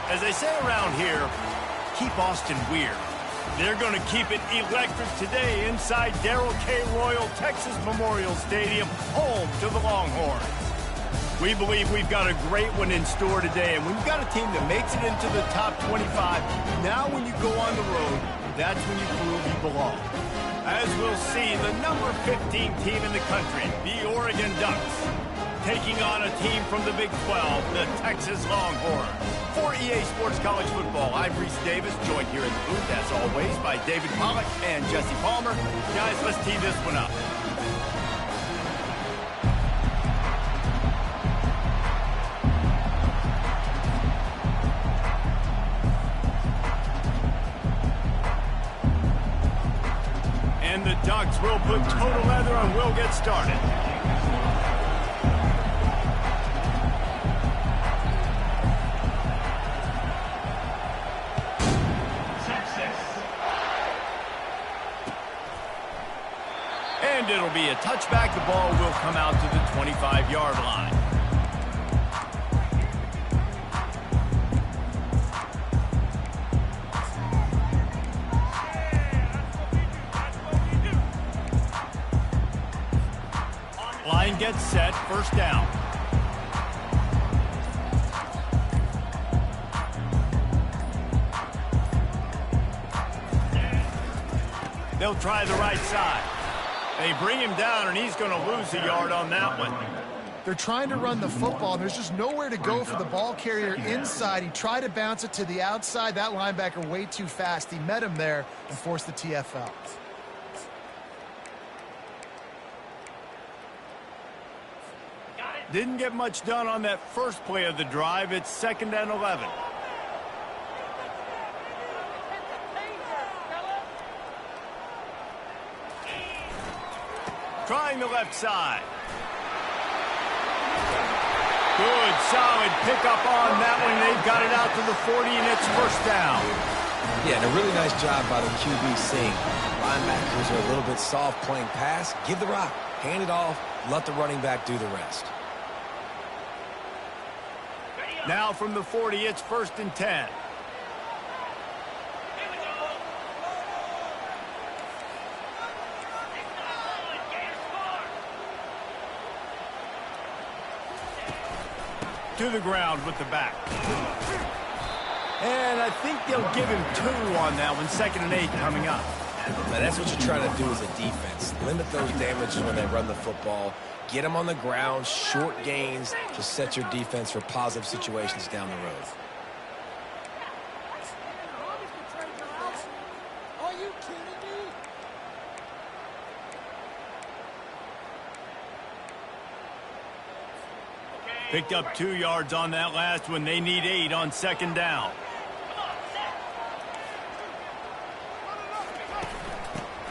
As they say around here, keep Austin weird. They're going to keep it electric today inside Darrell K. Royal Texas Memorial Stadium, home to the Longhorns. We believe we've got a great one in store today, and when you've got a team that makes it into the top 25, now when you go on the road, that's when you prove you belong. As we'll see, the number 15 team in the country, the Oregon Ducks, taking on a team from the Big 12, the Texas Longhorns. For EA Sports College Football, I'm Reese Davis, joined here in the booth, as always, by David Pollack and Jesse Palmer. Guys, let's tee this one up. And the Ducks will put total leather and we'll get started. And it'll be a touchback. The ball will come out to the 25-yard line. Line gets set, first down. They'll try the right side. They bring him down, and he's going to lose a yard on that one. They're trying to run the football, and there's just nowhere to go for the ball carrier inside. He tried to bounce it to the outside. That linebacker way too fast. He met him there and forced the TFL. Didn't get much done on that first play of the drive. It's 2nd and 11. Trying the left side. Good, solid pickup on that one. They've got it out to the 40, and it's first down. Yeah, and a really nice job by the QB seeing linebackers are a little bit soft playing pass. Give the rock, hand it off, let the running back do the rest. Now from the 40, it's 1st and 10. To the ground with the back. And I think they'll give him 2 on that one. 2nd and 8 coming up. Now that's what you're trying to do as a defense. Limit those damages when they run the football. Get them on the ground, short gains to set your defense for positive situations down the road. Are you kidding me? Picked up 2 yards on that last one. They need 8 on 2nd down.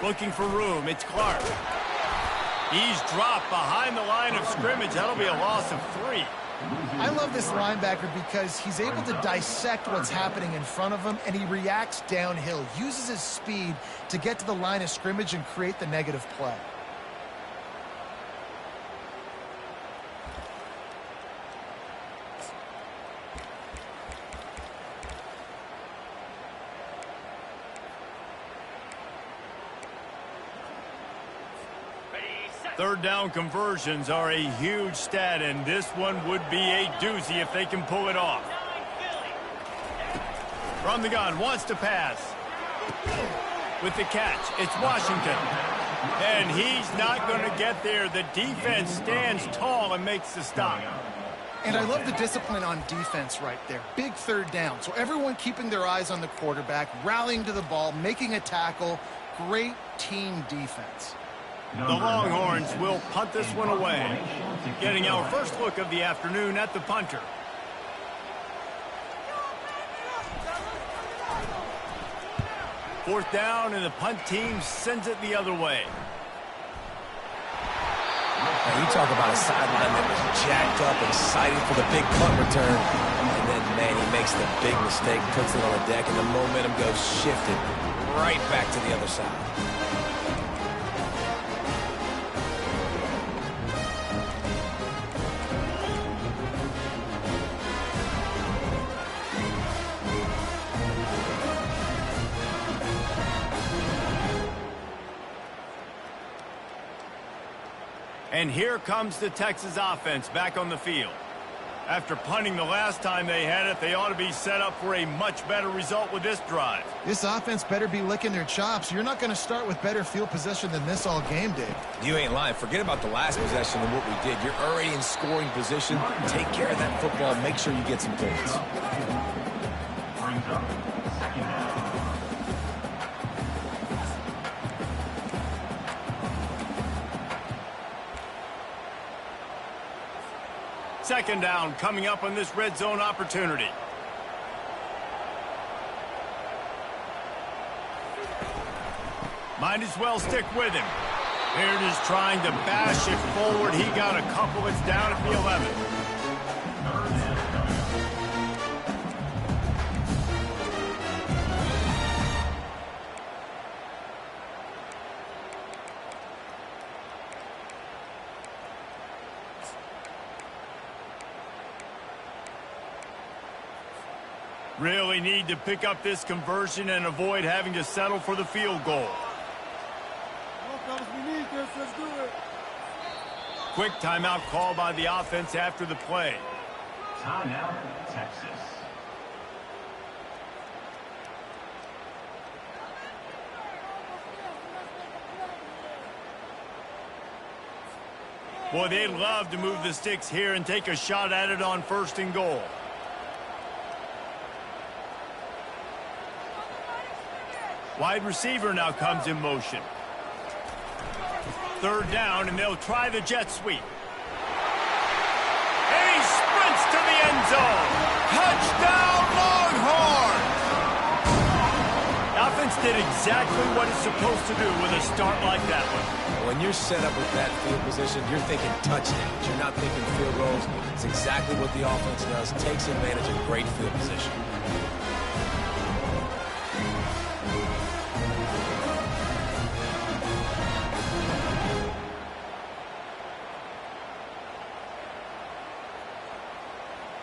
Looking for room. It's Clark. He's dropped behind the line of scrimmage. That'll be a loss of 3. I love this linebacker because he's able to dissect what's happening in front of him, and he reacts downhill, uses his speed to get to the line of scrimmage and create the negative play. Third down conversions are a huge stat, and this one would be a doozy if they can pull it off. From the gun, wants to pass. With the catch, it's Washington. And he's not going to get there. The defense stands tall and makes the stop. And I love the discipline on defense right there. Big 3rd down. So everyone keeping their eyes on the quarterback, rallying to the ball, making a tackle. Great team defense. The Longhorns will punt this one away. Getting our first look of the afternoon at the punter. Fourth down, and the punt team sends it the other way. Now you talk about a sideline that was jacked up, excited for the big punt return. And then, man, he makes the big mistake, puts it on the deck, and the momentum goes shifted right back to the other side. And here comes the Texas offense back on the field. After punting the last time they had it, they ought to be set up for a much better result with this drive. This offense better be licking their chops. You're not going to start with better field possession than this all game did. You ain't lying. Forget about the last possession and what we did. You're already in scoring position. Take care of that football. Make sure you get some points. Second down coming up on this red zone opportunity. Might as well stick with him. Beard is trying to bash it forward. He got a couple. It's down at the 11. Really need to pick up this conversion and avoid having to settle for the field goal. We need this. Let's do it. Quick timeout call by the offense after the play. Timeout, Texas. Boy, they'd love to move the sticks here and take a shot at it on 1st and goal. Wide receiver now comes in motion. 3rd down, and they'll try the jet sweep. And he sprints to the end zone. Touchdown, Longhorns! The offense did exactly what it's supposed to do with a start like that one. When you're set up with that field position, you're thinking touchdowns. You're not thinking field goals. It's exactly what the offense does. Takes advantage of great field position.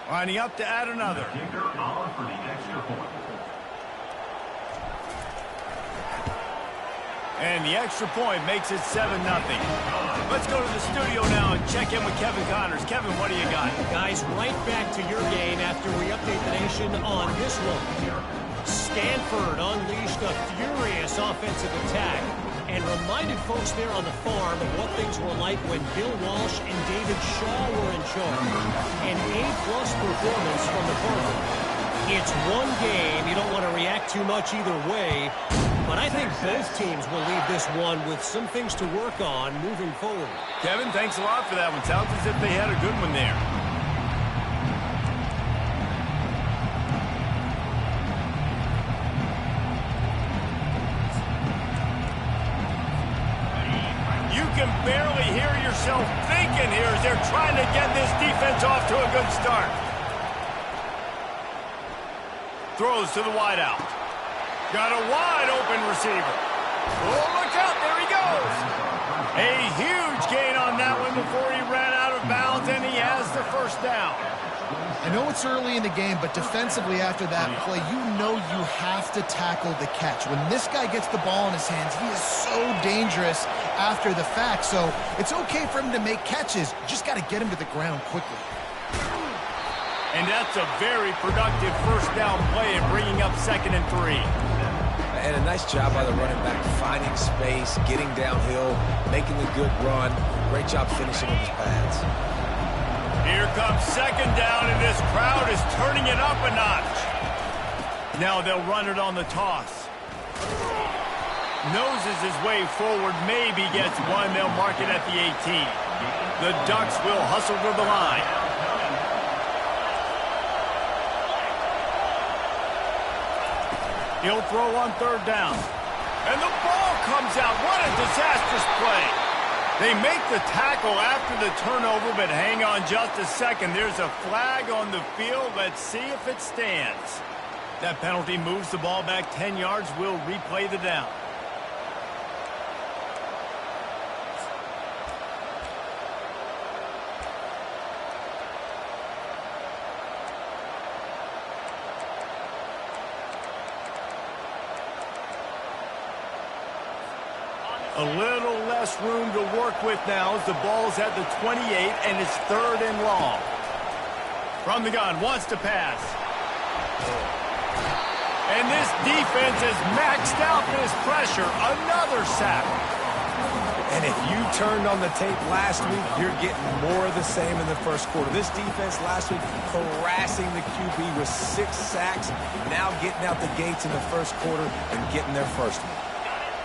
Lining up to add another. Kicker on for the extra point. And the extra point makes it 7-0. Let's go to the studio now and check in with Kevin Connors. Kevin, what do you got? Guys, right back to your game after we update the nation on this one. Stanford unleashed a furious offensive attack and reminded folks there on the farm of what things were like when Bill Walsh and David Shaw were in charge. An A-plus performance from the Cardinals. It's one game. You don't want to react too much either way. But I think both teams will leave this one with some things to work on moving forward. Kevin, thanks a lot for that one. Sounds as if they had a good one there. You can barely hear yourself thinking here as they're trying to get this defense off to a good start. Throws to the wideout. Got a wide-open receiver. Oh, look out. There he goes. A huge gain on that one before he ran out of bounds, and he has the 1st down. I know it's early in the game, but defensively after that play, you know you have to tackle the catch. When this guy gets the ball in his hands, he is so dangerous after the fact. So it's okay for him to make catches. You just got to get him to the ground quickly. And that's a very productive 1st down play and bringing up 2nd and 3. And a nice job by the running back, finding space, getting downhill, making a good run. Great job finishing with his pads. Here comes 2nd down, and this crowd is turning it up a notch. Now they'll run it on the toss. Noses his way forward, maybe gets one. They'll mark it at the 18. The Ducks will hustle to the line. He'll throw on 3rd down. And the ball comes out. What a disastrous play. They make the tackle after the turnover, but hang on just a second. There's a flag on the field. Let's see if it stands. That penalty moves the ball back 10 yards. We'll replay the down. A little less room to work with now as the ball's at the 28 and it's 3rd and long. From the gun, wants to pass. And this defense is maxed out this pressure. Another sack. And if you turned on the tape last week, you're getting more of the same in the first quarter. This defense last week harassing the QB with 6 sacks, now getting out the gates in the first quarter and getting their first one.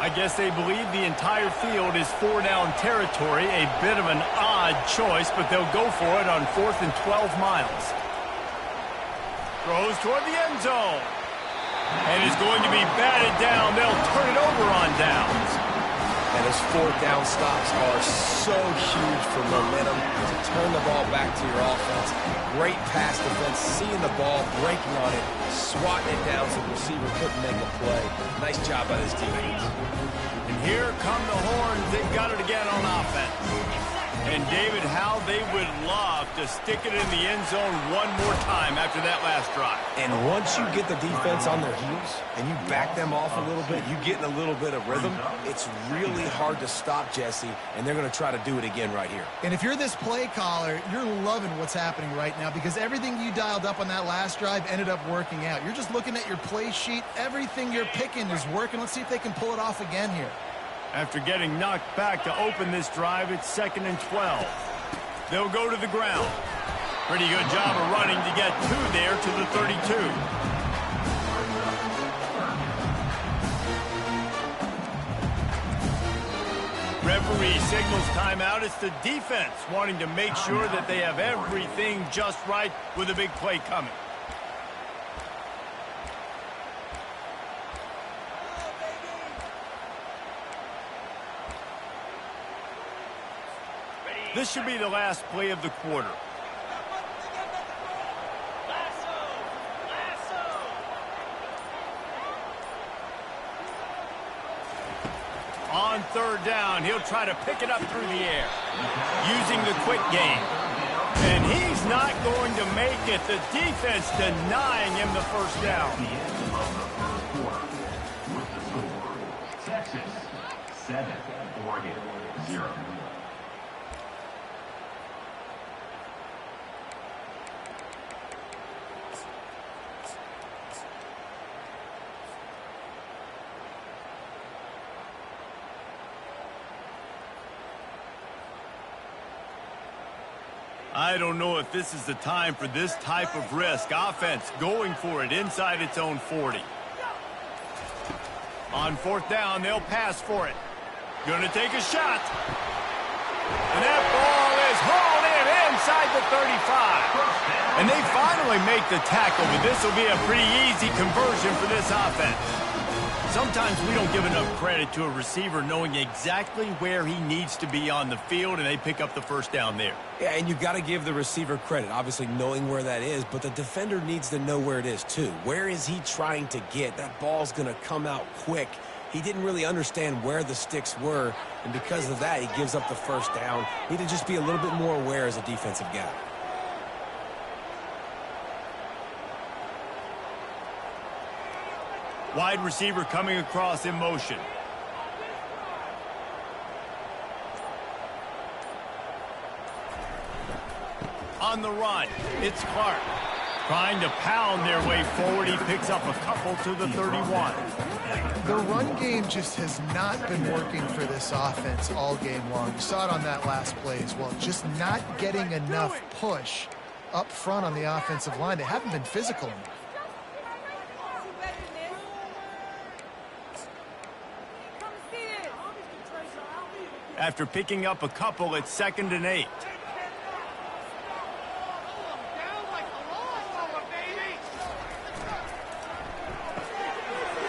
I guess they believe the entire field is 4-down territory. A bit of an odd choice, but they'll go for it on 4th and 12 miles. Throws toward the end zone. And is going to be batted down. They'll turn it over on downs. And those 4th down stops are so huge for momentum to turn the ball back to your offense. Great pass defense, seeing the ball, breaking on it, swatting it down so the receiver couldn't make a play. Nice job by this defense. And here come the horns. They've got it again on offense. And David, how they would love to stick it in the end zone one more time after that last drive. And once you get the defense on their heels and you back them off a little bit, you get in a little bit of rhythm, it's really hard to stop, Jesse, and they're going to try to do it again right here. And if you're this play caller, you're loving what's happening right now because everything you dialed up on that last drive ended up working out. You're just looking at your play sheet. Everything you're picking is working. Let's see if they can pull it off again here. After getting knocked back to open this drive, it's 2nd and 12. They'll go to the ground. Pretty good job of running to get 2 there to the 32. Referee signals timeout. It's the defense wanting to make sure that they have everything just right with a big play coming. This should be the last play of the quarter. On 3rd down, he'll try to pick it up through the air, using the quick game. And he's not going to make it. The defense denying him the first down. The end of the first quarter with the score, Texas 7, Oregon 0. I don't know if this is the time for this type of risk. Offense going for it inside its own 40. On 4th down, they'll pass for it. Going to take a shot. And that ball is hauled in inside the 35. And they finally make the tackle, but this will be a pretty easy conversion for this offense. Sometimes we don't give enough credit to a receiver knowing exactly where he needs to be on the field, and they pick up the first down there. Yeah, and you got to give the receiver credit, obviously knowing where that is, but the defender needs to know where it is too. Where is he trying to get? That ball's going to come out quick. He didn't really understand where the sticks were, and because of that, he gives up the first down. Need to just be a little bit more aware as a defensive guy. Wide receiver coming across in motion. On the run, it's Clark. Trying to pound their way forward. He picks up a couple to the 31. The run game just has not been working for this offense all game long. You saw it on that last play as well. Just not getting enough push up front on the offensive line. They haven't been physical enough. After picking up a couple, it's 2nd and 8.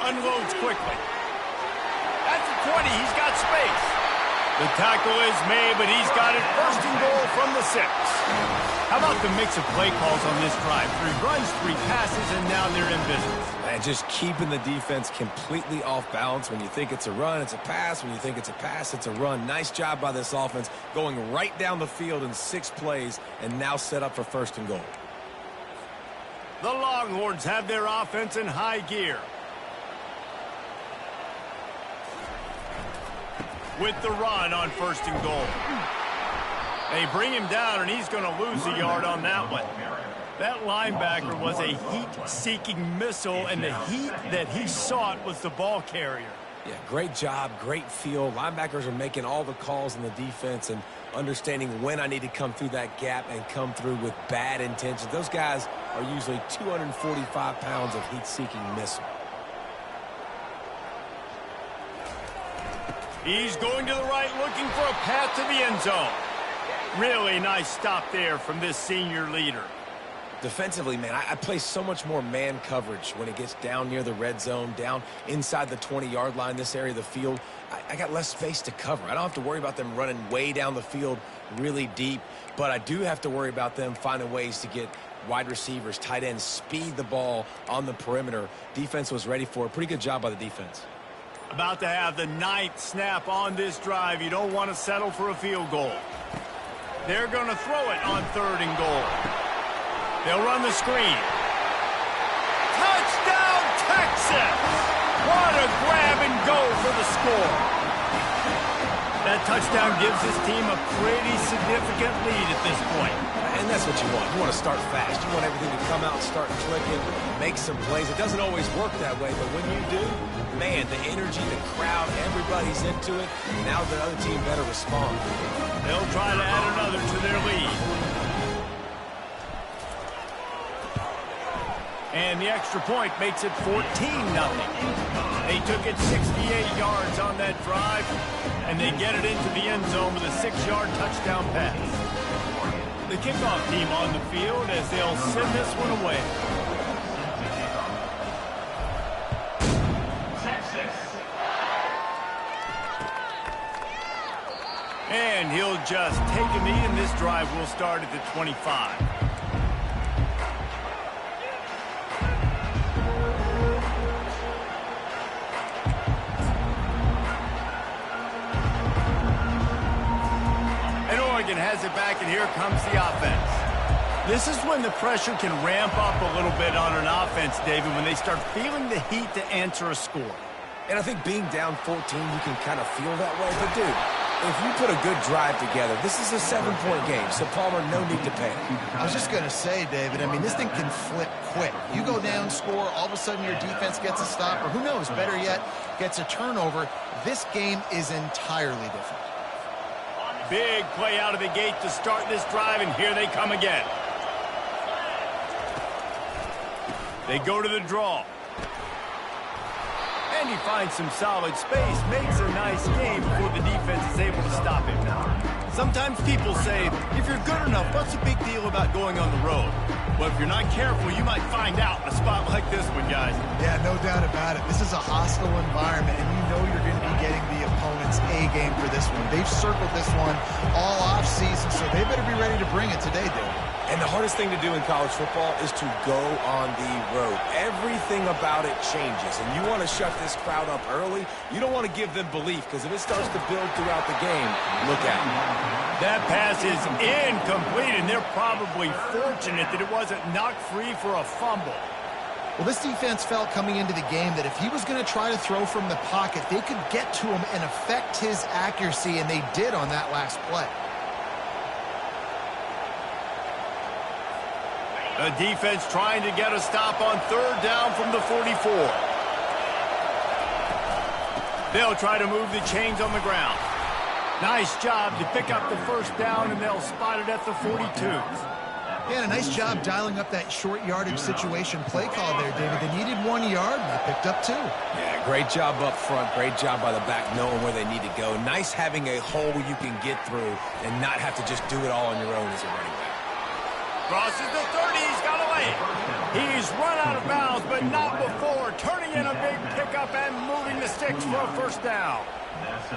Unloads quickly. At the 20, he's got space. The tackle is made, but he's got it 1st and goal from the 6. How about the mix of play calls on this drive? 3 runs, 3 passes, and now they're in business. And just keeping the defense completely off balance. When you think it's a run, it's a pass. When you think it's a pass, it's a run. Nice job by this offense, going right down the field in 6 plays and now set up for 1st and goal. The Longhorns have their offense in high gear. with the run on 1st and goal. They bring him down, and he's going to lose a yard on that one. That linebacker was a heat-seeking missile, and the heat that he sought was the ball carrier. Yeah, great job, great feel. Linebackers are making all the calls in the defense and understanding when I need to come through that gap and come through with bad intentions. Those guys are usually 245 pounds of heat-seeking missile. He's going to the right, looking for a path to the end zone. Really nice stop there from this senior leader. Defensively, man, I play so much more man coverage when it gets down near the red zone, down inside the 20-yard line, this area of the field. I got less space to cover. I don't have to worry about them running way down the field really deep, but I do have to worry about them finding ways to get wide receivers, tight ends, speed the ball on the perimeter. Defense was ready for it. Pretty good job by the defense. About to have the 9th snap on this drive. You don't want to settle for a field goal. They're going to throw it on 3rd and goal. They'll run the screen. Touchdown, Texas! What a grab and go for the score. That touchdown gives his team a pretty significant lead at this point. And that's what you want. You want to start fast. You want everything to come out and start clicking, make some plays. It doesn't always work that way, but when you do, man, the energy, the crowd, everybody's into it. Now the other team better respond. They'll try to add another to their lead. And the extra point makes it 14-0. They took it 68 yards on that drive, and they get it into the end zone with a 6-yard touchdown pass. The kickoff team on the field as they'll send this one away. And he'll just take a knee, and this drive will start at the 25. Has it back, and here comes the offense. This is when the pressure can ramp up a little bit on an offense, David, when they start feeling the heat to answer a score. And I think being down 14, you can kind of feel that way. But, dude, if you put a good drive together, this is a 7-point game, so Palmer, no need to panic. I was just going to say, David, I mean, this thing can flip quick. You go down, score, all of a sudden your defense gets a stop, or who knows, better yet, gets a turnover. This game is entirely different. Big play out of the gate to start this drive, and here they come again. They go to the draw. And he finds some solid space, makes a nice game before the defense is able to stop him. Sometimes people say, if you're good enough, what's the big deal about going on the road? Well, if you're not careful, you might find out in a spot like this one, guys. Yeah, no doubt about it. This is a hostile environment, and you know you're going to be getting the opponent's A game for this one. They've circled this one all offseason, so they better be ready to bring it today, Dave. And the hardest thing to do in college football is to go on the road. Everything about it changes, and you want to shut this crowd up early. You don't want to give them belief, because if it starts to build throughout the game, look out. That pass is incomplete, and they're probably fortunate that it wasn't knocked free for a fumble. Well, this defense felt coming into the game that if he was going to try to throw from the pocket, they could get to him and affect his accuracy, and they did on that last play. The defense trying to get a stop on 3rd down from the 44. They'll try to move the chains on the ground. Nice job to pick up the 1st down, and they'll spot it at the 42. Yeah, and a nice job dialing up that short yardage situation play call there, David. They needed 1 yard, and they picked up 2. Yeah, great job up front. Great job by the back knowing where they need to go. Nice having a hole you can get through and not have to just do it all on your own as a running back. Crosses the 30, he's got away. He's run out of bounds, but not before turning in a big pickup and moving the sticks for a 1st down.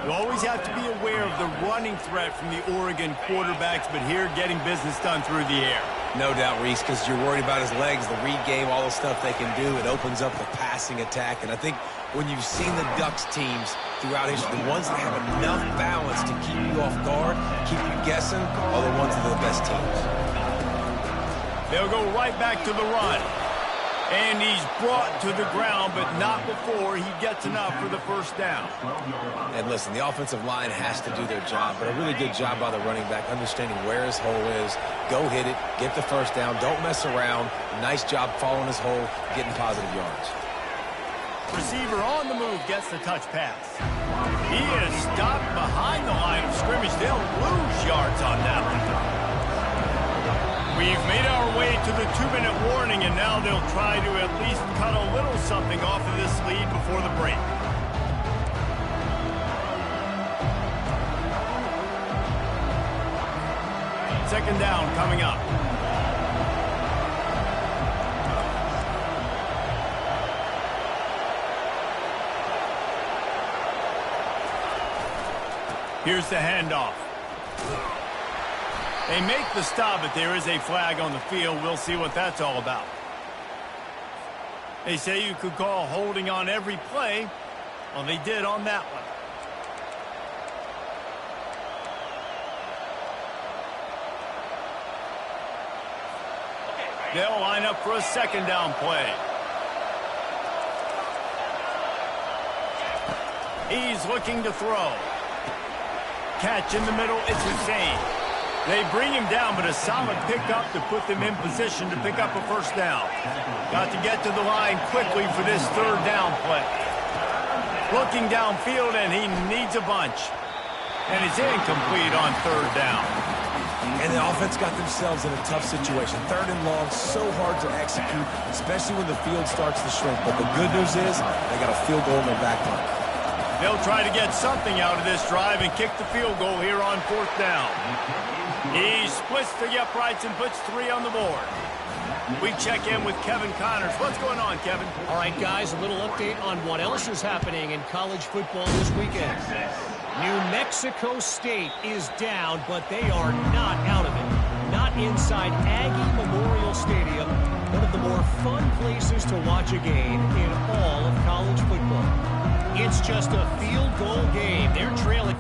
You always have to be aware of the running threat from the Oregon quarterbacks, but here getting business done through the air. No doubt, Reese, because you're worried about his legs, the read game, all the stuff they can do. It opens up the passing attack, and I think when you've seen the Ducks teams throughout history, the ones that have enough balance to keep you off guard, keep you guessing, are the ones that are the best teams. They'll go right back to the run. And he's brought to the ground, but not before he gets enough for the first down. And listen, the offensive line has to do their job, but a really good job by the running back, understanding where his hole is. Go hit it, get the first down, don't mess around. Nice job following his hole, getting positive yards. Receiver on the move gets the touch pass. He is stopped behind the line of scrimmage. They'll lose yards on that one. We've made our way to the 2-minute warning, and now they'll try to at least cut a little something off of this lead before the break. Second down coming up. Here's the handoff. They make the stop, but there is a flag on the field. We'll see what that's all about. They say you could call holding on every play. Well, they did on that one. They'll line up for a second down play. He's looking to throw. Catch in the middle, it's Hussein. They bring him down, but a solid pickup to put them in position to pick up a first down. Got to get to the line quickly for this third down play. Looking downfield, and he needs a bunch. And it's incomplete on third down. And the offense got themselves in a tough situation. Third and long, so hard to execute, especially when the field starts to shrink. But the good news is they got a field goal in their back pocket. They'll try to get something out of this drive and kick the field goal here on fourth down. He splits the uprights and puts 3 on the board. We check in with Kevin Connors. What's going on, Kevin? All right, guys, a little update on what else is happening in college football this weekend. New Mexico State is down, but they are not out of it. Not inside Aggie Memorial Stadium, one of the more fun places to watch a game in all of college football. It's just a field goal game. They're trailing.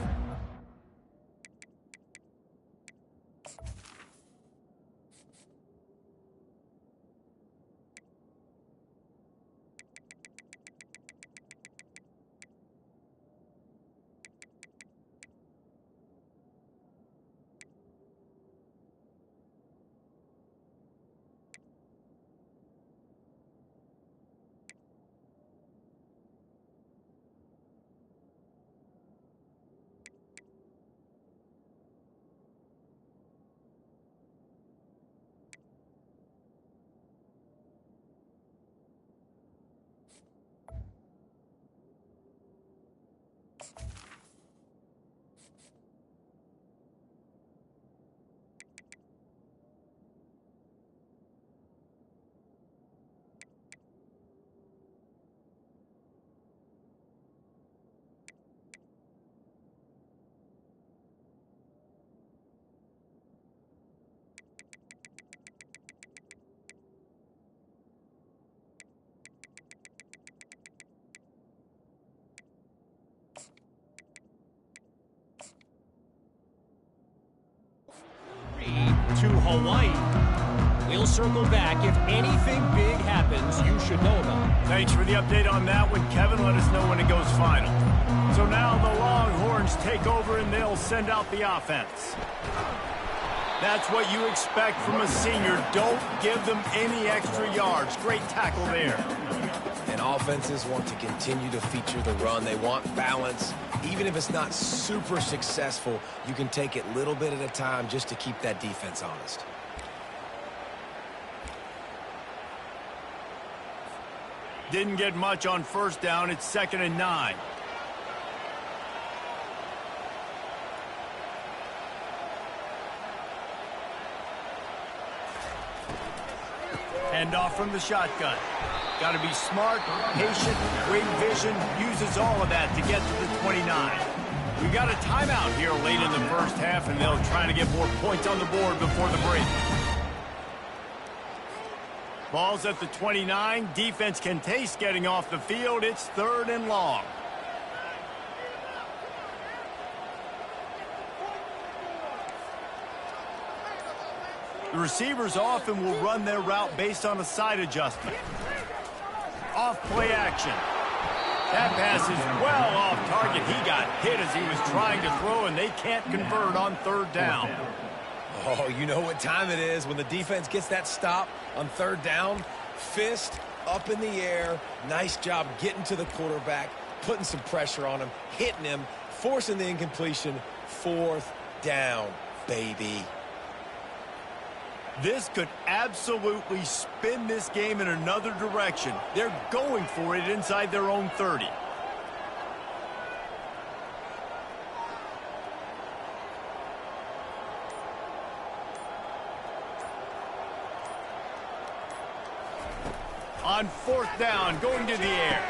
To Hawaii. We'll circle back. If anything big happens, you should know about it. Thanks for the update on that one, Kevin. Let us know when it goes final. So now the Longhorns take over, and they'll send out the offense. That's what you expect from a senior. Don't give them any extra yards. Great tackle there. And offenses want to continue to feature the run. They want balance. Even if it's not super successful, you can take it little bit at a time just to keep that defense honest. Didn't get much on first down. It's 2nd and 9. Hand off from the shotgun. Got to be smart, patient, great vision, uses all of that to get to the 29. We got a timeout here late in the first half, and they'll try to get more points on the board before the break. Ball's at the 29. Defense can taste getting off the field. It's 3rd and long. The receivers often will run their route based on a side adjustment. off play action. That pass is well off target. He got hit as he was trying to throw, and they can't convert on third down. Oh, you know what time it is when the defense gets that stop on third down. Fist up in the air. Nice job getting to the quarterback, putting some pressure on him, hitting him, forcing the incompletion. Fourth down, baby. This could absolutely spin this game in another direction. They're going for it inside their own 30. On fourth down, going to the air.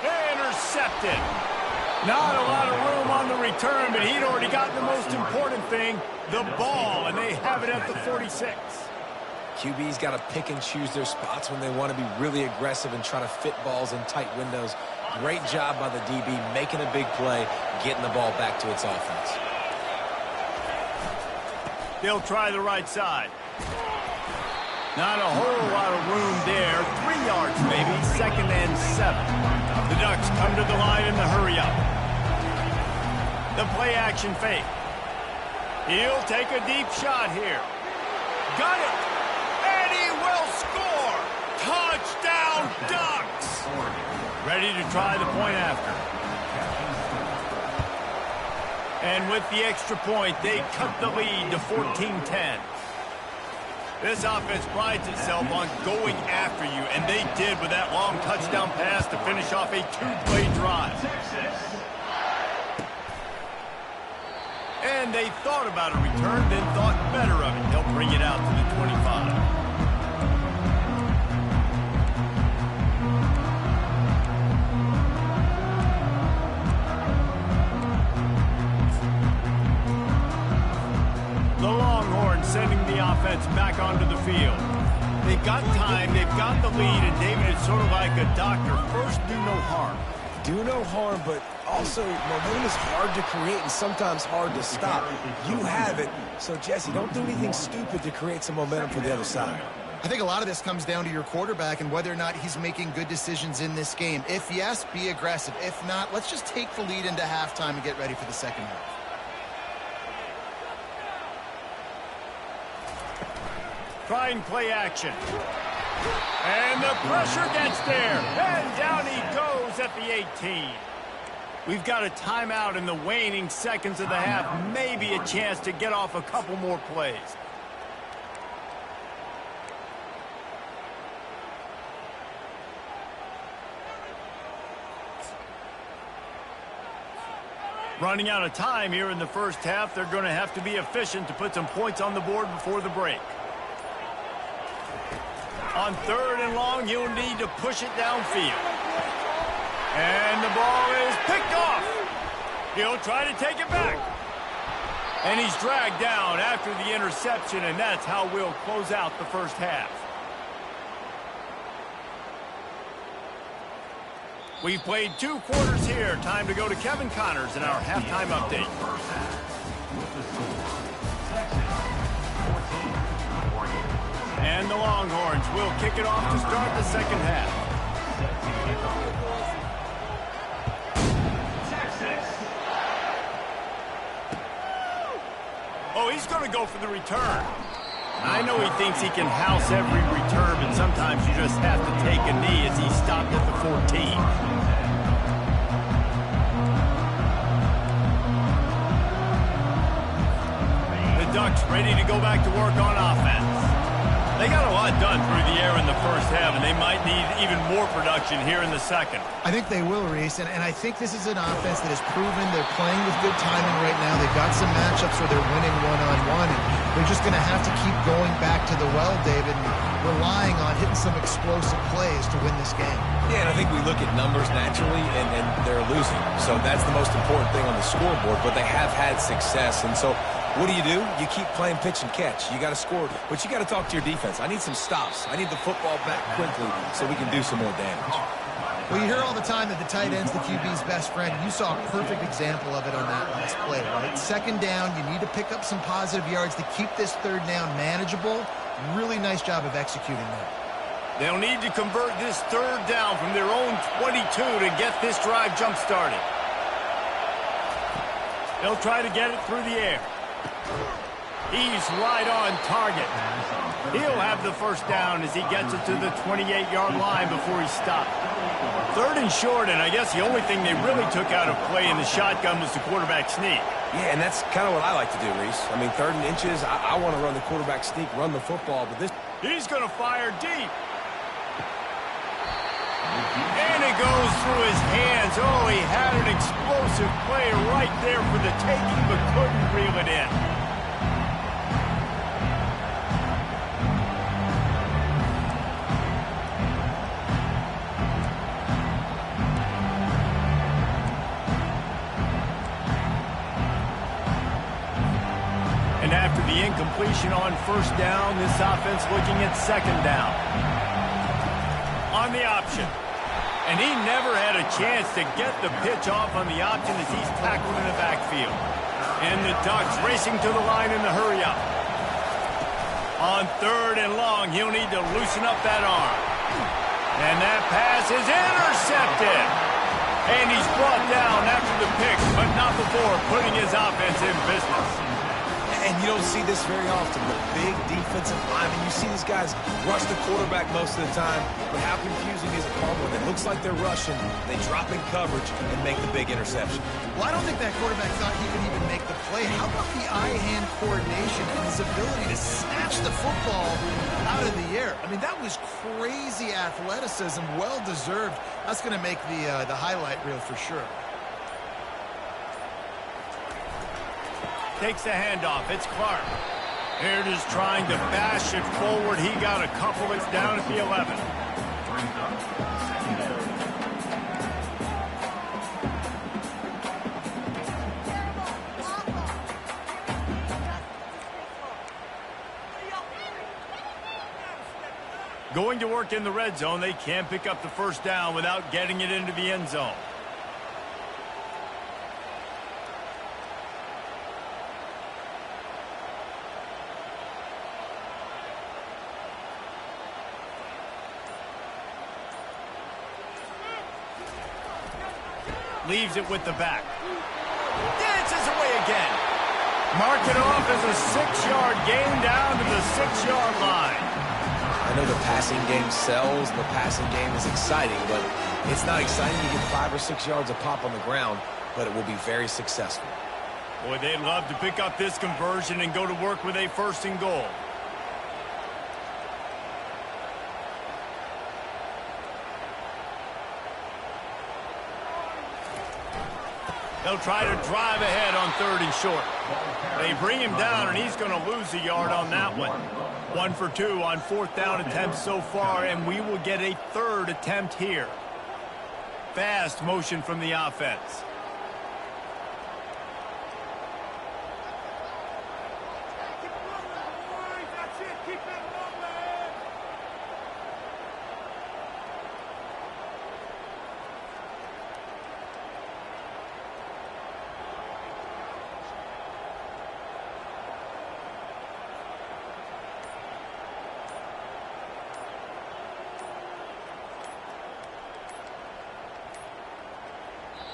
Intercepted. Not a lot of room on the return, but he'd already gotten the most important thing, the ball, and they have it at the 46. QB's got to pick and choose their spots when they want to be really aggressive and try to fit balls in tight windows. Great job by the DB making a big play, getting the ball back to its offense. They'll try the right side. Not a whole lot of room there. 3 yards maybe, 2nd and 7. The Ducks come to the line in the hurry-up. The play-action fake. He'll take a deep shot here. Got it! And he will score! Touchdown, Ducks! Ready to try the point after. And with the extra point, they cut the lead to 14-10. This offense prides itself on going after you, and they did with that long touchdown pass to finish off a 2-play drive. And they thought about a return, then thought better of it. They'll bring it out to the 25. The Longhorns sending the offense back onto the field. They've got time, they've got the lead, and David is sort of like a doctor. First, do no harm. Do no harm, but also momentum is hard to create and sometimes hard to stop. You have it, so Jesse, don't do anything stupid to create some momentum for the other side. I think a lot of this comes down to your quarterback and whether or not he's making good decisions in this game. If yes, be aggressive. If not, let's just take the lead into halftime and get ready for the second half. Trying play action. And the pressure gets there. And down he goes at the 18. We've got a timeout in the waning seconds of the half. Maybe a chance to get off a couple more plays. Running out of time here in the first half. They're going to have to be efficient to put some points on the board before the break. On 3rd and long, you'll need to push it downfield. And the ball is picked off. He'll try to take it back. And he's dragged down after the interception, and that's how we'll close out the first half. We've played 2 quarters here. Time to go to Kevin Connors in our halftime update. And the Longhorns will kick it off to start the second half. Oh, he's going to go for the return. I know he thinks he can house every return, but sometimes you just have to take a knee as he stopped at the 14. The Ducks ready to go back to work on offense. They got a lot done through the air in the first half, and they might need even more production here in the second. I think they will, Reese, and I think this is an offense that has proven they're playing with good timing right now. They've got some matchups where they're winning one-on-one, and they're just going to have to keep going back to the well, David, and relying on hitting some explosive plays to win this game. Yeah, and I think we look at numbers naturally, and they're losing. So that's the most important thing on the scoreboard, but they have had success, and so what do? You keep playing pitch and catch. You got to score, but you got to talk to your defense. I need some stops. I need the football back quickly so we can do some more damage. Well, you hear all the time that the tight end's the QB's best friend. You saw a perfect example of it on that last play, right? Second down, you need to pick up some positive yards to keep this third down manageable. Really nice job of executing that. They'll need to convert this third down from their own 22 to get this drive jump-started. They'll try to get it through the air. He's right on target. He'll have the first down as he gets it to the 28-yard line before he stopped. Third and short, and I guess the only thing they really took out of play in the shotgun was the quarterback sneak. Yeah, and that's kind of what I like to do, Reese. I mean, 3rd and inches, I want to run the quarterback sneak, run the football, but this... He's going to fire deep. And it goes through his hands. Oh, he had an explosive play right there for the taking, but couldn't reel it in. And after the incompletion on first down, this offense looking at second down. On the option. And he never had a chance to get the pitch off on the option as he's tackled in the backfield. And the Ducks racing to the line in the hurry-up. On 3rd and long, he'll need to loosen up that arm. And that pass is intercepted. And he's brought down after the pick, but not before putting his offense in business. And you don't see this very often. The big defensive linemen, you see these guys rush the quarterback most of the time, but how confusing is it when it looks like they're rushing, they drop in coverage and make the big interception? Well, I don't think that quarterback thought he could even make the play. How about the eye-hand coordination and his ability to snatch the football out of the air? I mean, that was crazy athleticism, well-deserved. That's going to make the highlight reel for sure. Takes the handoff. It's Clark. Here it is trying to bash it forward. He got a couple. It's down at the 11. Going to work in the red zone. They can't pick up the first down without getting it into the end zone. Leaves it with the back. Dances away again. Mark it off as a 6-yard gain down to the 6-yard line. I know the passing game sells, the passing game is exciting, but it's not exciting to get 5 or 6 yards a pop on the ground, but it will be very successful. Boy, they'd love to pick up this conversion and go to work with a 1st and goal. They'll try to drive ahead on 3rd and short. They bring him down, and he's going to lose a yard on that one. 1 for 2 on 4th down attempts so far, and we will get a 3rd attempt here. Fast motion from the offense.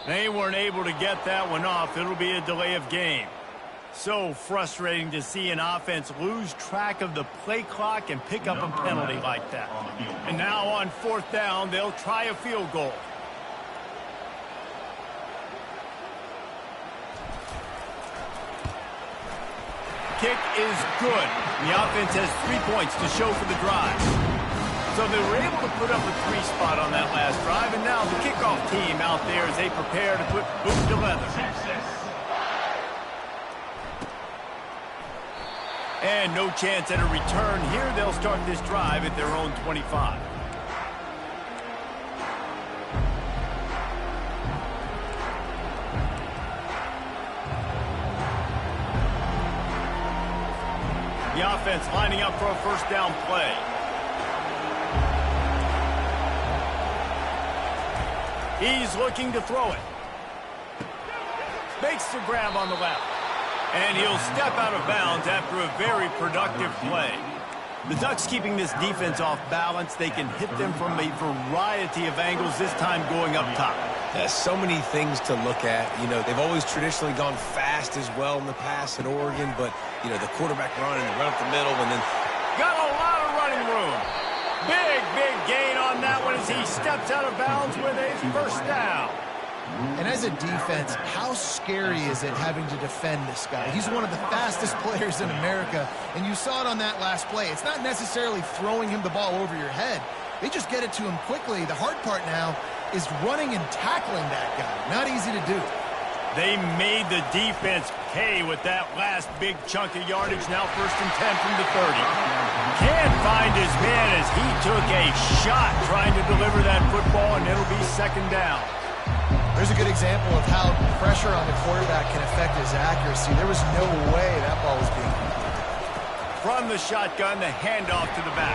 They weren't able to get that one off. It'll be a delay of game. So frustrating to see an offense lose track of the play clock and pick up a penalty like that. And now on 4th down, they'll try a field goal. Kick is good. The offense has 3 points to show for the drive. So they were able to put up a 3 spot on that last drive, and now the kickoff team out there as they prepare to put boot to leather. And no chance at a return here. They'll start this drive at their own 25. The offense lining up for a 1st down play. He's looking to throw it. Makes the grab on the left. And he'll step out of bounds after a very productive play. The Ducks keeping this defense off balance. They can hit them from a variety of angles, this time going up top. There's so many things to look at. You know, they've always traditionally gone fast as well in the past at Oregon, but, you know, the quarterback run and the run up the middle and then... Got a lot of running room. Big gain on that one as he steps out of bounds with a first down. And as a defense, how scary is it having to defend this guy? He's one of the fastest players in America, and you saw it on that last play. It's not necessarily throwing him the ball over your head. They just get it to him quickly. The hard part now is running and tackling that guy. Not easy to do. They made the defense pay with that last big chunk of yardage. Now 1st and 10 from the 30. Can't find his man as he took a shot trying to deliver that football, and it'll be 2nd down. There's a good example of how pressure on the quarterback can affect his accuracy. There was no way that ball was being completed. From the shotgun, the handoff to the back.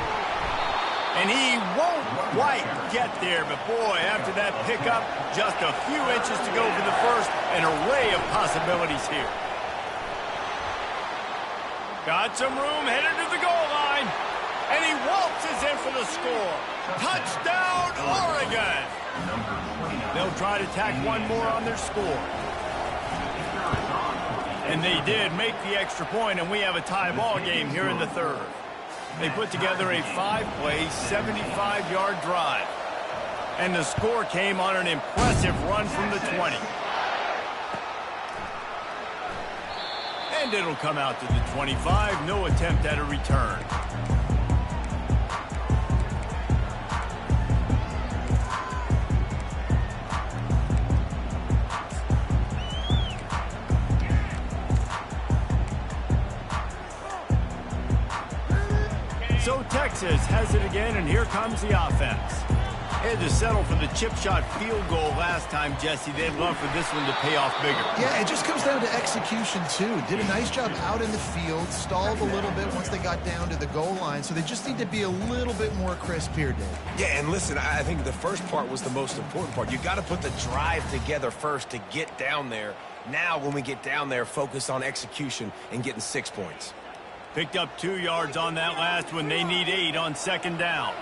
And he won't quite get there, but boy, after that pickup, just a few inches to go for the first. An array of possibilities here. Got some room, headed to the goal line. And he waltzes in for the score. Touchdown, Oregon! They'll try to tack one more on their score. And they did make the extra point, and we have a tie ball game here in the 3rd. They put together a 5-play, 75-yard drive. And the score came on an impressive run from the 20. And it'll come out to the 25. No attempt at a return. So Texas has it again, and here comes the offense. They had to settle for the chip shot field goal last time, Jesse. They'd love for this one to pay off bigger. Yeah, it just comes down to execution, too. Did a nice job out in the field, stalled a little bit once they got down to the goal line, so they just need to be a little bit more crisp here, Dave. Yeah, and listen, I think the first part was the most important part. You got to put the drive together first to get down there. Now, when we get down there, focus on execution and getting 6 points. Picked up 2 yards on that last one. They need 8 on 2nd down.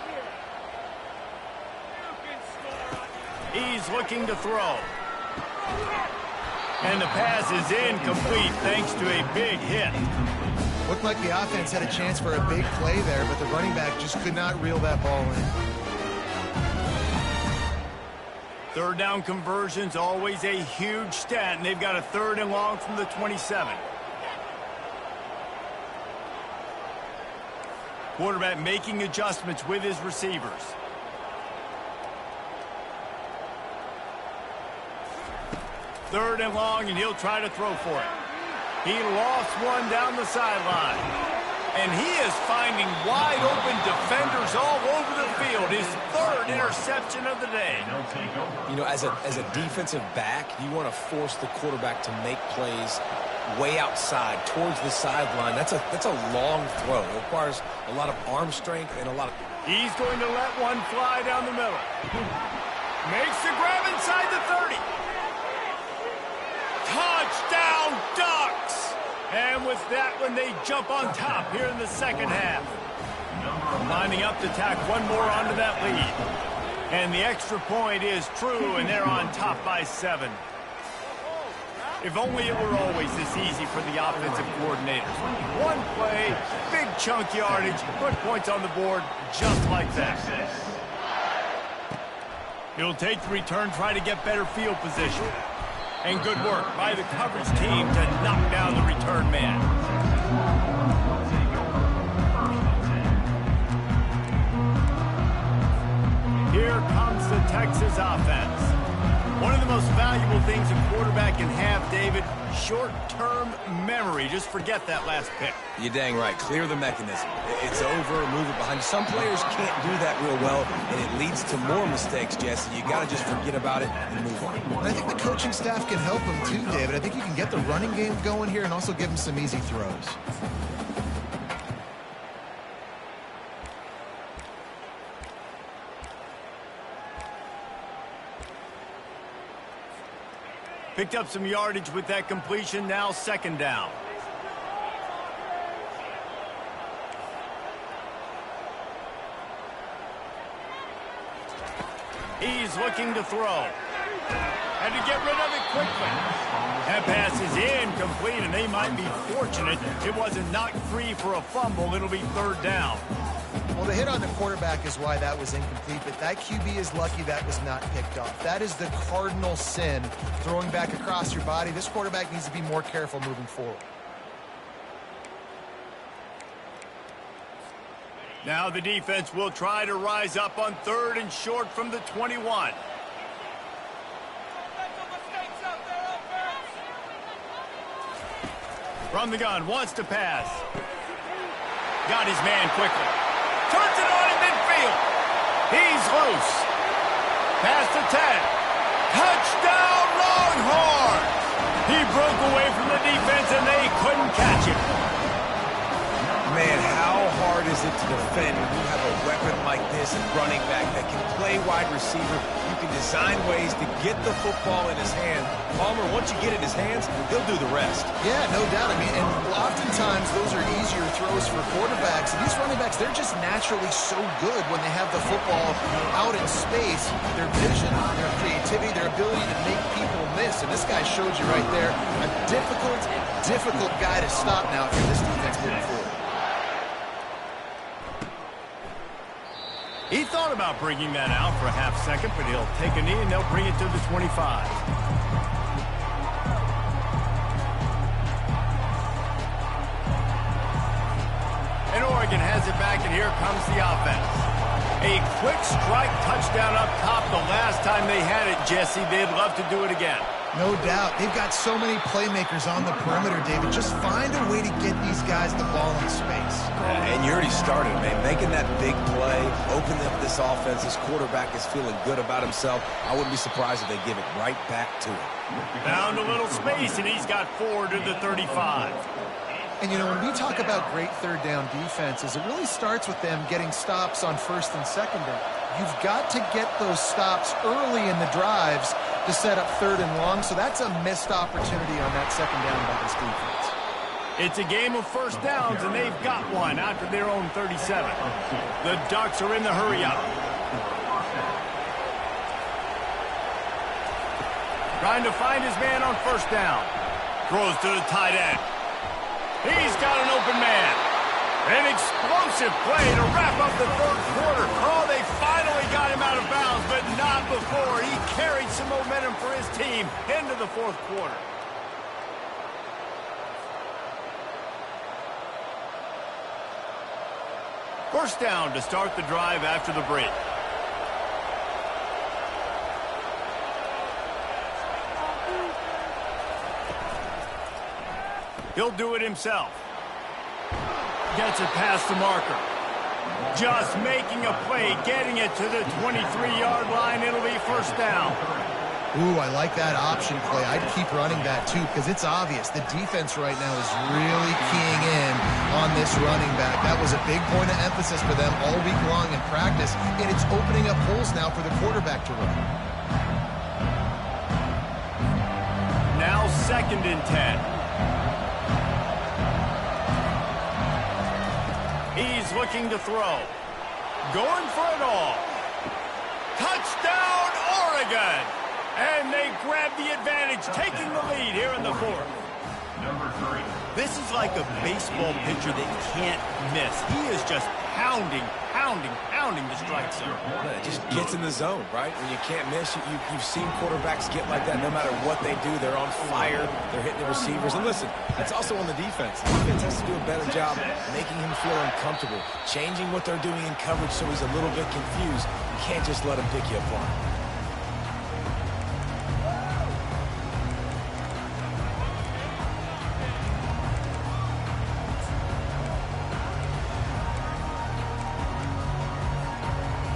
He's looking to throw. And the pass is incomplete thanks to a big hit. Looked like the offense had a chance for a big play there, but the running back just could not reel that ball in. 3rd down conversions, always a huge stat, and they've got a 3rd and long from the 27. Quarterback making adjustments with his receivers. Third and long, and he'll try to throw for it. He lost one down the sideline. And he is finding wide-open defenders all over the field. His 3rd interception of the day. You know, as a defensive back, you want to force the quarterback to make plays way outside, towards the sideline. That's a long throw. It requires a lot of arm strength and a lot of... He's going to let one fly down the middle. Makes the grab inside the 30. Touchdown, Ducks! And with that one, they jump on top here in the 2nd half. Lining up to tack one more onto that lead. And the extra point is true, and they're on top by 7. If only it were always this easy for the offensive coordinators. One play, big chunk yardage, put points on the board just like that. He'll take the return, try to get better field position. And good work by the coverage team to knock down the return man. Here comes the Texas offense. One of the most valuable things a quarterback can have, David, short-term memory. Just forget that last pick. You're dang right. Clear the mechanism. It's over, move it behind. Some players can't do that real well, and it leads to more mistakes, Jesse. You got to just forget about it and move on. And I think the coaching staff can help him too, David. I think you can get the running game going here and also give him some easy throws. Picked up some yardage with that completion. Now 2nd down. He's looking to throw. And to get rid of it quickly. That pass is incomplete, and they might be fortunate it wasn't knocked free for a fumble. It'll be third down. Well, the hit on the quarterback is why that was incomplete, but that QB is lucky that was not picked off. That is the cardinal sin, throwing back across your body. This quarterback needs to be more careful moving forward. Now the defense will try to rise up on 3rd and short from the 21. From the gun, wants to pass. Got his man quickly. Turns it on in midfield. He's loose. Pass to 10. Touchdown, Longhorns! He broke away from the defense, and they couldn't catch him. Man, how hard is it to defend when you have a weapon like this at running back that can play wide receiver? You can design ways to get the football in his hand. Palmer, once you get it in his hands, he'll do the rest. Yeah, no doubt. I mean, and oftentimes those are easier throws for quarterbacks. And these running backs, they're just naturally so good when they have the football out in space. Their vision, their creativity, their ability to make people miss. And this guy showed you right there a difficult guy to stop now if you're this defense moving forward. He thought about bringing that out for a half second, but he'll take a knee and they'll bring it to the 25. And Oregon has it back, and here comes the offense. A quick strike touchdown up top the last time they had it, Jesse. They'd love to do it again. No doubt. They've got so many playmakers on the perimeter, David. Just find a way to get these guys the ball in space. And you already started, man. Making that big play, opening up this offense. This quarterback is feeling good about himself. I wouldn't be surprised if they give it right back to him. Found a little space, and he's got 4 to the 35. And, you know, when we talk about great third down defenses, it really starts with them getting stops on 1st and 2nd down. You've got to get those stops early in the drives to set up 3rd and long, so that's a missed opportunity on that 2nd down by this defense. It's a game of first downs, and they've got one after their own 37. The Ducks are in the hurry-up. Trying to find his man on 1st down. Throws to the tight end. He's got an open man. An explosive play to wrap up the 3rd quarter. Oh, they finally got him out of bounds, but not before. He carried some momentum for his team into the 4th quarter. First down to start the drive after the break. He'll do it himself. Gets it past the marker. Just making a play, getting it to the 23-yard line. It'll be first down. Ooh, I like that option play. I'd keep running that, too, because it's obvious. The defense right now is really keying in on this running back. That was a big point of emphasis for them all week long in practice, and it's opening up holes now for the quarterback to run. Now 2nd and 10. He's looking to throw. Going for it all. Touchdown, Oregon! And they grab the advantage, taking the lead here in the 4th. Number 3. This is like a baseball pitcher that can't miss. He is just pounding the strike zone. It just gets in the zone, right? When you can't miss, you've seen quarterbacks get like that. No matter what they do, they're on fire. They're hitting the receivers. And listen, that's also on the defense. The defense has to do a better job making him feel uncomfortable, changing what they're doing in coverage so he's a little bit confused. You can't just let him pick you apart.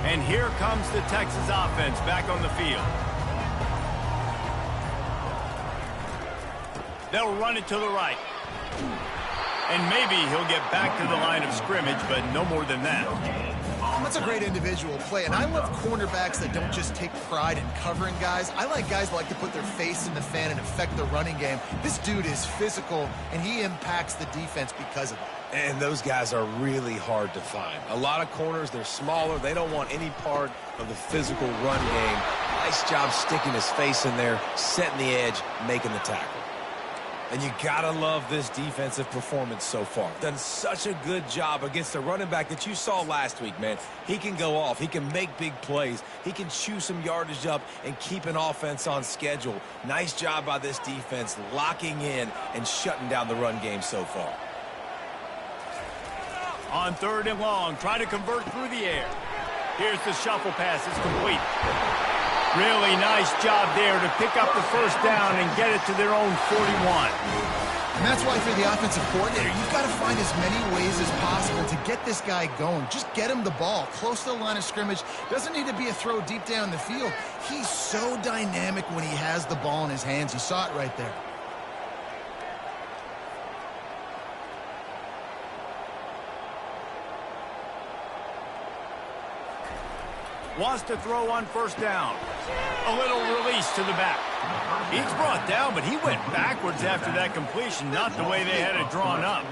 And here comes the Texas offense back on the field. They'll run it to the right. And maybe he'll get back to the line of scrimmage, but no more than that. That's a great individual play, and I love cornerbacks that don't just take pride in covering guys. I like guys that like to put their face in the fan and affect the running game. This dude is physical, and he impacts the defense because of it. And those guys are really hard to find. A lot of corners, they're smaller. They don't want any part of the physical run game. Nice job sticking his face in there, setting the edge, making the tackle. And you gotta love this defensive performance so far. Done such a good job against the running back that you saw last week, man. He can go off. He can make big plays. He can chew some yardage up and keep an offense on schedule. Nice job by this defense locking in and shutting down the run game so far. On 3rd and long, try to convert through the air. Here's the shuffle pass. It's complete. Really nice job there to pick up the first down and get it to their own 41. And that's why for the offensive coordinator, you've got to find as many ways as possible to get this guy going. Just get him the ball close to the line of scrimmage. Doesn't need to be a throw deep down the field. He's so dynamic when he has the ball in his hands. You saw it right there. Wants to throw on 1st down. A little release to the back. He's brought down, but he went backwards after that completion, not the way they had it drawn up.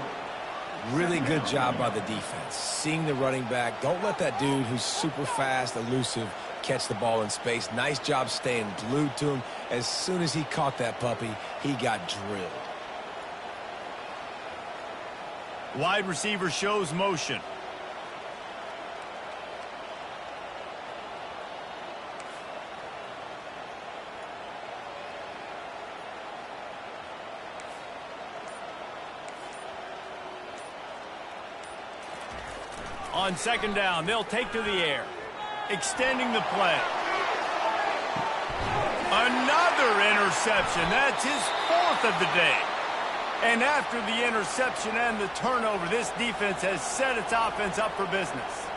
Really good job by the defense. Seeing the running back. Don't let that dude who's super fast, elusive, catch the ball in space. Nice job staying glued to him. As soon as he caught that puppy, he got drilled. Wide receiver shows motion. On 2nd down, they'll take to the air, extending the play. Another interception. That's his 4th of the day. And after the interception and the turnover, this defense has set its offense up for business.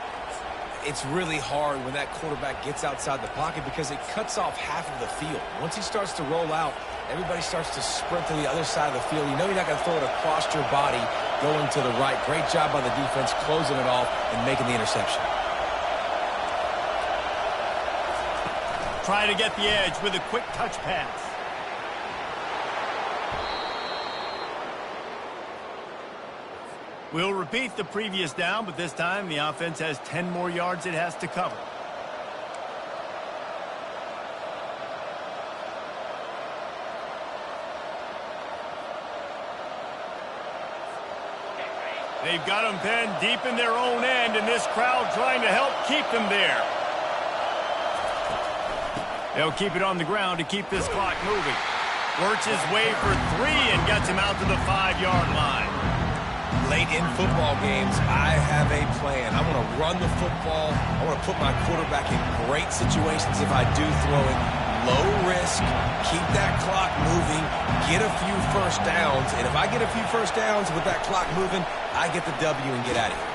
It's really hard when that quarterback gets outside the pocket because it cuts off half of the field. Once he starts to roll out, everybody starts to sprint to the other side of the field. You know you're not going to throw it across your body going to the right. Great job by the defense closing it off and making the interception. Try to get the edge with a quick touch pass. We'll repeat the previous down, but this time the offense has 10 more yards it has to cover. They've got them pinned deep in their own end, and this crowd trying to help keep them there. They'll keep it on the ground to keep this clock moving. Works his way for 3 and gets him out to the 5-yard line. Late in football games, I have a plan. I want to run the football. I want to put my quarterback in great situations if I do throw it. Low risk, keep that clock moving, get a few first downs. And if I get a few first downs with that clock moving, I get the W and get out of here.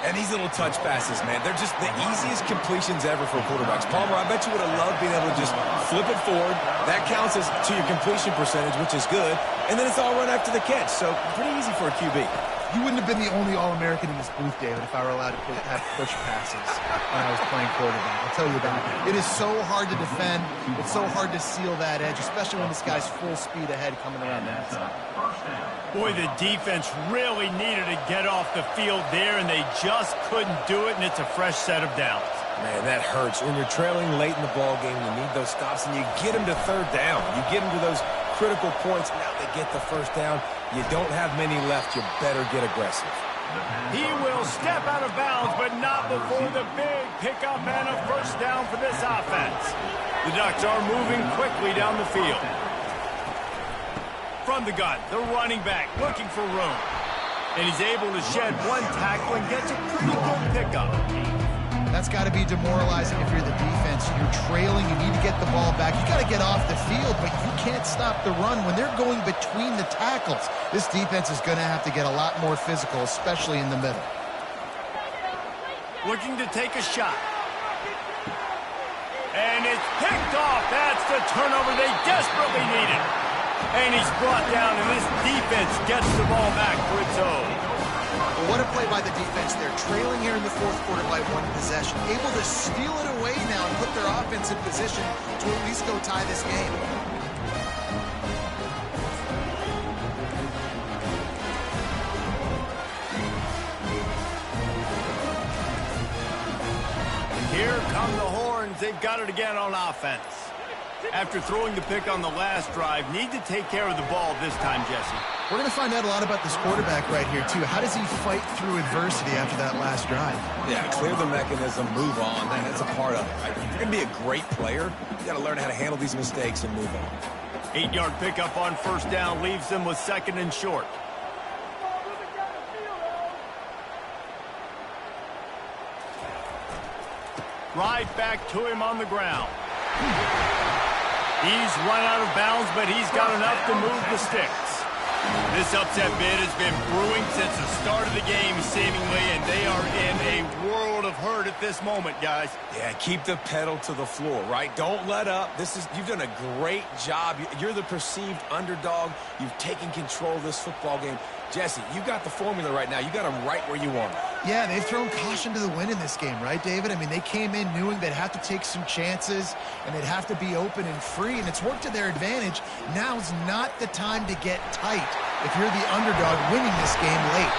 And these little touch passes, man, they're just the easiest completions ever for quarterbacks. Palmer, I bet you would have loved being able to just flip it forward. That counts as to your completion percentage, which is good. And then it's all run after the catch. So pretty easy for a QB. You wouldn't have been the only All-American in this booth, David, if I were allowed to have push passes when I was playing quarterback. I'll tell you that. It is so hard to defend. It's so hard to seal that edge, especially when this guy's full speed ahead coming around the outside. Boy, the defense really needed to get off the field there, and they just couldn't do it, and it's a fresh set of downs. Man, that hurts. When you're trailing late in the ball game, you need those stops, and you get them to 3rd down. You get them to those critical points. Now they get the 1st down. You don't have many left. You better get aggressive. He will step out of bounds, but not before the big pickup and a 1st down for this offense. The Ducks are moving quickly down the field. From the gun, the running back looking for room. And he's able to shed 1 tackle and gets a pretty good pickup. That's got to be demoralizing if you're the defense. You're trailing. You need to get the ball back. You got to get off the field, but you can't stop the run when they're going between the tackles. This defense is going to have to get a lot more physical, especially in the middle. Looking to take a shot. And it's picked off. That's the turnover they desperately needed. And he's brought down, and this defense gets the ball back for its own. But what a play by the defense there. Trailing here in the fourth quarter by 1 possession. Able to steal it away now and put their offense in position to at least go tie this game. Here come the horns. They've got it again on offense. After throwing the pick on the last drive, need to take care of the ball this time, Jesse. We're going to find out a lot about this quarterback right here, too. How does he fight through adversity after that last drive? Yeah, clear the mechanism, move on. That's a part of it, right? If you're going to be a great player, you got to learn how to handle these mistakes and move on. 8-yard pickup on first down leaves them with 2nd and short. Right back to him on the ground. He's run out of bounds, but he's got enough to move the sticks. This upset bid has been brewing since the start of the game, seemingly, and they are in a world of hurt at this moment, guys. Yeah, keep the pedal to the floor, right? Don't let up. You've done a great job. You're the perceived underdog. You've taken control of this football game. Jesse, you got the formula right now. You got them right where you want them. Yeah, they've thrown caution to the wind in this game, right, David? I mean, they came in knowing they'd have to take some chances, and they'd have to be open and free, and it's worked to their advantage. Now's not the time to get tight if you're the underdog winning this game late.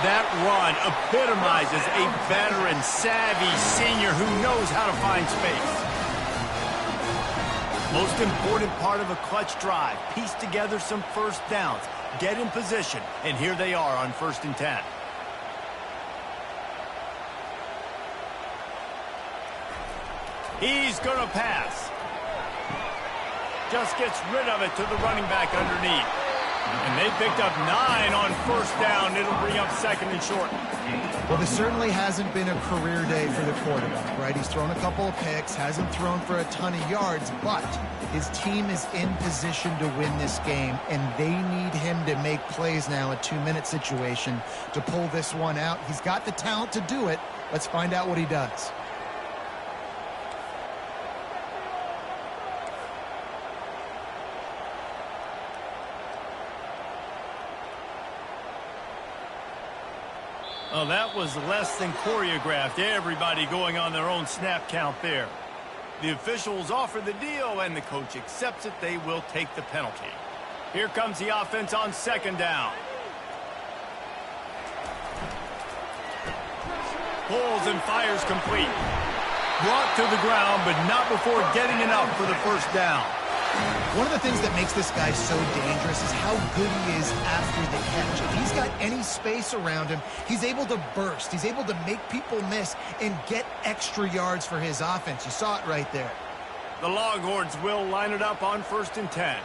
That run epitomizes a veteran, savvy senior who knows how to find space. Most important part of a clutch drive, piece together some first downs, get in position, and here they are on 1st and 10. He's going to pass. Just gets rid of it to the running back underneath. And they picked up 9 on first down. It'll bring up 2nd and short. Well, this certainly hasn't been a career day for the quarterback, right? He's thrown a couple of picks, hasn't thrown for a ton of yards, but his team is in position to win this game, and they need him to make plays now, a 2-minute situation, to pull this one out. He's got the talent to do it. Let's find out what he does. Oh, that was less than choreographed. Everybody going on their own snap count there. The officials offer the deal, and the coach accepts it. They will take the penalty. Here comes the offense on 2nd down. Pulls and fires complete. Brought to the ground, but not before getting enough for the first down. One of the things that makes this guy so dangerous is how good he is after the catch. If he's got any space around him, he's able to burst. He's able to make people miss and get extra yards for his offense. You saw it right there. The Longhorns will line it up on 1st and 10.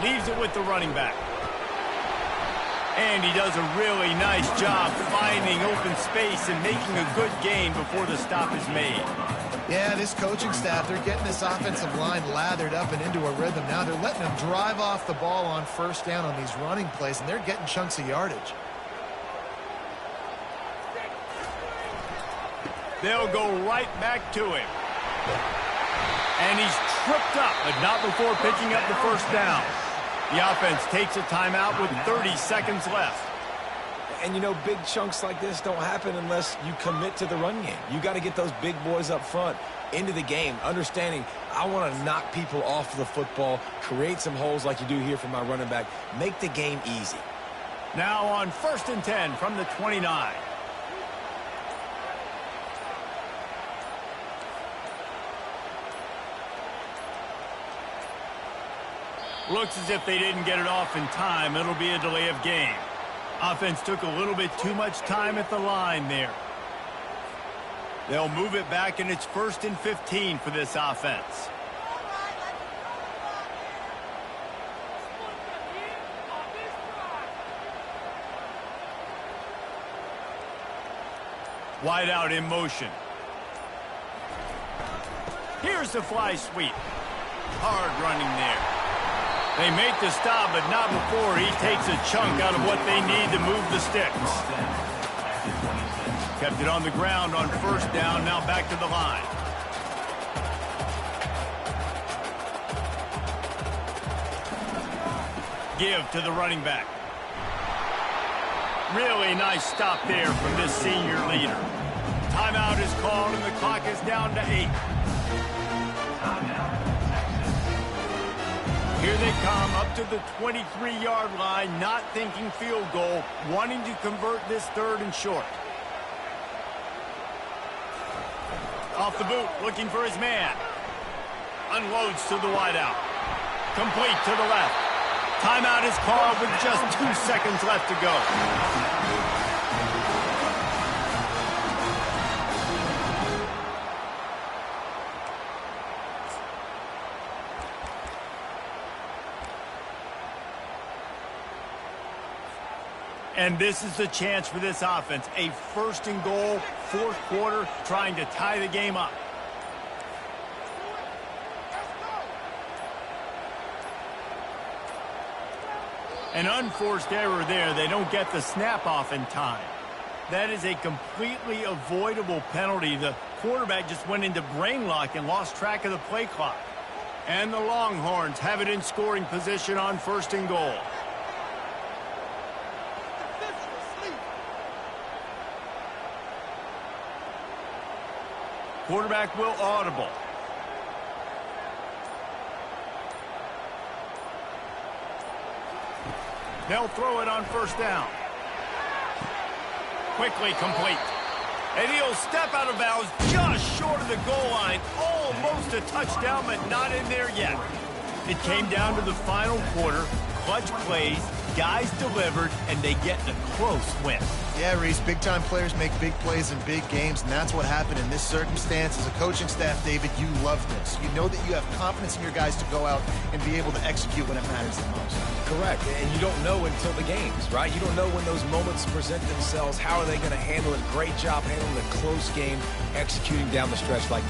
Leaves it with the running back. And he does a really nice job finding open space and making a good gain before the stop is made. Yeah, this coaching staff, they're getting this offensive line lathered up and into a rhythm. Now they're letting them drive off the ball on first down on these running plays, and they're getting chunks of yardage. They'll go right back to him. And he's tripped up, but not before picking up the first down. The offense takes a timeout with 30 seconds left. And, you know, big chunks like this don't happen unless you commit to the run game. You got to get those big boys up front into the game, understanding I want to knock people off the football, create some holes like you do here for my running back, make the game easy. Now on 1st and 10 from the 29. Looks as if they didn't get it off in time. It'll be a delay of game. Offense took a little bit too much time at the line there. They'll move it back, and it's 1st and 15 for this offense. Wide out in motion. Here's the fly sweep. Hard running there. They make the stop, but not before he takes a chunk out of what they need to move the sticks. Kept it on the ground on first down, now back to the line. give to the running back. Really nice stop there from this senior leader. Timeout is called, and the clock is down to 8. Here they come up to the 23-yard line, not thinking field goal, wanting to convert this 3rd and short. Off the boot, looking for his man. Unloads to the wideout. Complete to the left. Timeout is called with just 2 seconds left to go. And this is the chance for this offense. A 1st and goal, 4th quarter, trying to tie the game up. An unforced error there. They don't get the snap off in time. That is a completely avoidable penalty. The quarterback just went into brain lock and lost track of the play clock. And the Longhorns have it in scoring position on 1st and goal. Quarterback will audible. They'll throw it on 1st down. Quickly complete. And he'll step out of bounds just short of the goal line. Almost a touchdown, but not in there yet. It came down to the final quarter. Clutch plays, guys delivered, and they get a close win. Yeah, Reese, big-time players make big plays in big games, and that's what happened in this circumstance. As a coaching staff, David, you love this. You know that you have confidence in your guys to go out and be able to execute when it matters the most. Correct, and you don't know until the games, right? You don't know when those moments present themselves. How are they going to handle it? Great job handling a close game, executing down the stretch like that.